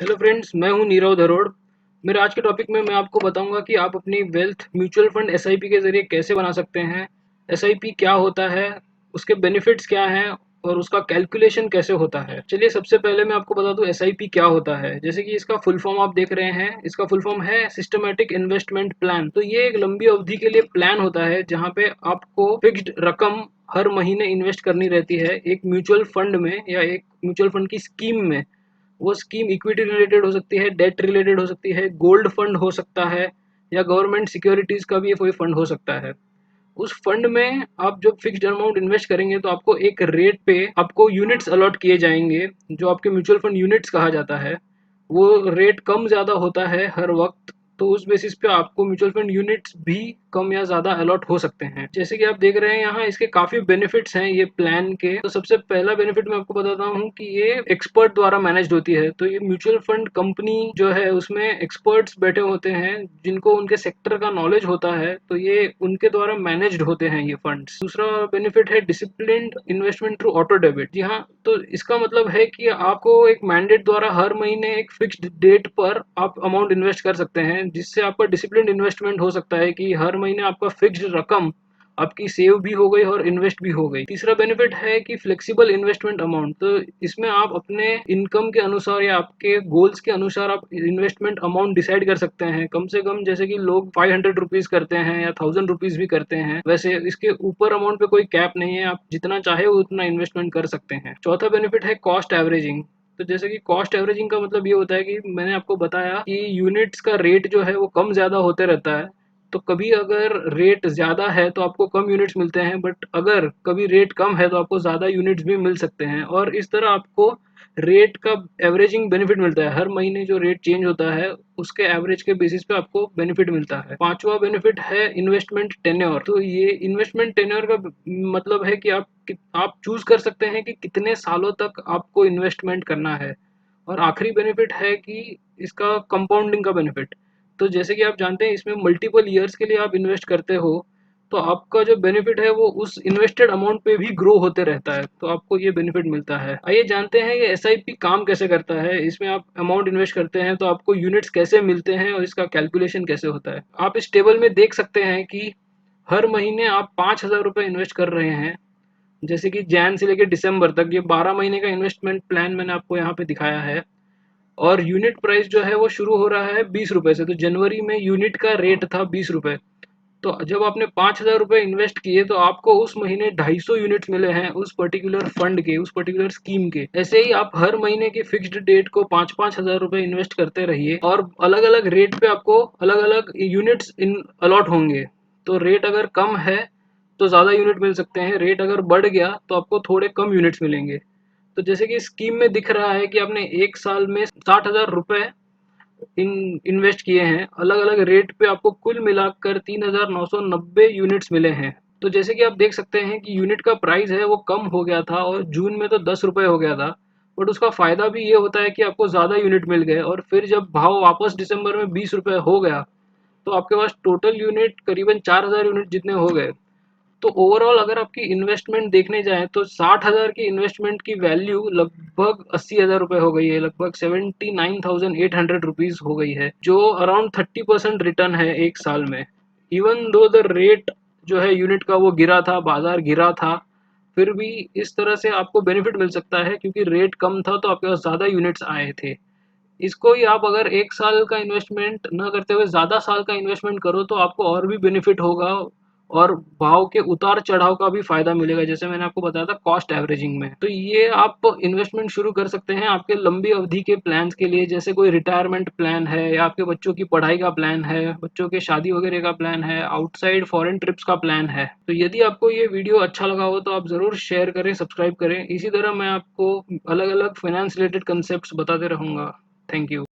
Hello friends, मैं हूं नीरव धरोड़। मेरे आज के टॉपिक में मैं आपको बताऊंगा कि आप अपनी वेल्थ म्यूचुअल फंड एसआईपी के ज़रिए कैसे बना सकते हैं। एसआईपी क्या होता है, उसके बेनिफिट्स क्या हैं और उसका कैलकुलेशन कैसे होता है। चलिए सबसे पहले मैं आपको बता दूं एसआईपी क्या होता है। जैसे कि इसका फुल फॉर्म आप देख रहे हैं, इसका फुल फॉर्म है सिस्टमैटिक इन्वेस्टमेंट प्लान। तो ये एक लंबी अवधि के लिए प्लान होता है जहाँ पे आपको फिक्स्ड रकम हर महीने इन्वेस्ट करनी रहती है एक म्यूचुअल फंड में या एक म्यूचुअल फंड की स्कीम में। वो स्कीम इक्विटी रिलेटेड हो सकती है, डेट रिलेटेड हो सकती है, गोल्ड फंड हो सकता है या गवर्नमेंट सिक्योरिटीज का भी कोई फंड हो सकता है। उस फंड में आप जब फिक्स्ड अमाउंट इन्वेस्ट करेंगे तो आपको एक रेट पे आपको यूनिट्स अलॉट किए जाएंगे, जो आपके म्यूचुअल फंड यूनिट्स कहा जाता है। वो रेट कम ज़्यादा होता है हर वक्त, तो उस बेसिस पे आपको म्यूचुअल फंड यूनिट्स भी कम या ज़्यादा अलॉट हो सकते हैं। जैसे कि आप देख रहे हैं यहाँ, इसके काफ़ी बेनिफिट्स हैं ये प्लान के। तो सबसे पहला बेनिफिट मैं आपको बताता हूँ कि ये एक्सपर्ट द्वारा मैनेज होती है। तो ये म्यूचुअल फंड कंपनी जो है उसमें एक्सपर्ट्स बैठे होते हैं जिनको उनके सेक्टर का नॉलेज होता है, तो ये उनके द्वारा मैनेज्ड होते हैं ये फंड्स। दूसरा बेनिफिट है disciplined investment through auto debit. जी हाँ, तो इसका मतलब है कि आपको एक मैंडेट द्वारा हर महीने एक फिक्स्ड डेट पर आप अमाउंट इन्वेस्ट कर सकते हैं, जिससे आपका डिसिप्लिन्ड इन्वेस्टमेंट हो सकता है कि हर महीने आपका फिक्स्ड रकम आपकी सेव भी हो गई और इन्वेस्ट भी हो गई। तीसरा बेनिफिट है कि फ्लेक्सिबल इन्वेस्टमेंट अमाउंट। तो इसमें आप अपने इनकम के अनुसार या आपके गोल्स के अनुसार आप इन्वेस्टमेंट अमाउंट डिसाइड कर सकते हैं। कम से कम जैसे कि लोग 500 रुपीज करते हैं या 1000 रुपीज भी करते हैं, वैसे इसके ऊपर अमाउंट पे कोई कैप नहीं है, आप जितना चाहे उतना इन्वेस्टमेंट कर सकते हैं। चौथा बेनिफिट है कॉस्ट एवरेजिंग। तो जैसे कि कॉस्ट एवरेजिंग का मतलब ये होता है कि मैंने आपको बताया कि यूनिट्स का रेट जो है वो कम ज़्यादा होते रहता है। तो कभी अगर रेट ज़्यादा है तो आपको कम यूनिट्स मिलते हैं, बट अगर कभी रेट कम है तो आपको ज़्यादा यूनिट्स भी मिल सकते हैं। और इस तरह आपको रेट का एवरेजिंग बेनिफिट मिलता है। हर महीने जो रेट चेंज होता है उसके एवरेज के बेसिस पे आपको बेनिफिट मिलता है। पांचवा बेनिफिट है इन्वेस्टमेंट टेन्योर। तो ये इन्वेस्टमेंट टेन्योर का मतलब है कि आप चूज कर सकते हैं कि कितने सालों तक आपको इन्वेस्टमेंट करना है। और आखिरी बेनिफिट है कि इसका कंपाउंडिंग का बेनिफिट। तो जैसे कि आप जानते हैं इसमें मल्टीपल ईयर्स के लिए आप इन्वेस्ट करते हो, तो आपका जो बेनिफिट है वो उस इन्वेस्टेड अमाउंट पे भी ग्रो होते रहता है, तो आपको ये बेनिफिट मिलता है। आइए जानते हैं ये एसआईपी काम कैसे करता है। इसमें आप अमाउंट इन्वेस्ट करते हैं तो आपको यूनिट्स कैसे मिलते हैं और इसका कैलकुलेशन कैसे होता है। आप इस टेबल में देख सकते हैं कि हर महीने आप 5,000 रुपये इन्वेस्ट कर रहे हैं। जैसे कि जैन से लेकर दिसंबर तक ये 12 महीने का इन्वेस्टमेंट प्लान मैंने आपको यहाँ पे दिखाया है। और यूनिट प्राइस जो है वो शुरू हो रहा है 20 रुपए से। तो जनवरी में यूनिट का रेट था 20 रुपए। तो जब आपने 5,000 रुपये इन्वेस्ट किए तो आपको उस महीने 250 यूनिट्स मिले हैं उस पर्टिकुलर फंड के, उस पर्टिकुलर स्कीम के। ऐसे ही आप हर महीने की फिक्स्ड डेट को 5-5 हजार रुपये इन्वेस्ट करते रहिए और अलग अलग रेट पे आपको अलग अलग यूनिट्स इन अलॉट होंगे। तो रेट अगर कम है तो ज़्यादा यूनिट मिल सकते हैं, रेट अगर बढ़ गया तो आपको थोड़े कम यूनिट्स मिलेंगे। तो जैसे कि स्कीम में दिख रहा है कि आपने एक साल में 60,000 रुपये इन्वेस्ट किए हैं, अलग अलग रेट पे आपको कुल मिलाकर 3,990 यूनिट्स मिले हैं। तो जैसे कि आप देख सकते हैं कि यूनिट का प्राइस है वो कम हो गया था और जून में तो 10 रुपये हो गया था। बट उसका फ़ायदा भी ये होता है कि आपको ज़्यादा यूनिट मिल गए और फिर जब भाव वापस दिसंबर में 20 रुपये हो गया तो आपके पास टोटल यूनिट करीबन 4,000 यूनिट जितने हो गए। तो ओवरऑल अगर आपकी इन्वेस्टमेंट देखने जाएँ तो 60,000 की इन्वेस्टमेंट की वैल्यू लगभग 80,000 रुपये हो गई है, लगभग 79,800 रुपीज़ हो गई है, जो अराउंड 30% रिटर्न है एक साल में। इवन दो द रेट जो है यूनिट का वो गिरा था, बाजार गिरा था, फिर भी इस तरह से आपको बेनिफिट मिल सकता है क्योंकि रेट कम था तो आपके पास ज़्यादा यूनिट्स आए थे। इसको ही आप अगर एक साल का इन्वेस्टमेंट न करते हुए ज़्यादा साल का इन्वेस्टमेंट करो तो आपको और भी बेनिफिट होगा और भाव के उतार चढ़ाव का भी फायदा मिलेगा, जैसे मैंने आपको बताया था कॉस्ट एवरेजिंग में। तो ये आप इन्वेस्टमेंट शुरू कर सकते हैं आपके लंबी अवधि के प्लान्स के लिए, जैसे कोई रिटायरमेंट प्लान है या आपके बच्चों की पढ़ाई का प्लान है, बच्चों के शादी वगैरह का प्लान है, आउटसाइड फॉरेन ट्रिप्स का प्लान है। तो यदि आपको ये वीडियो अच्छा लगा हो तो आप ज़रूर शेयर करें, सब्सक्राइब करें। इसी तरह मैं आपको अलग अलग फाइनेंस रिलेटेड कंसेप्ट बताते रहूँगा। Thank you.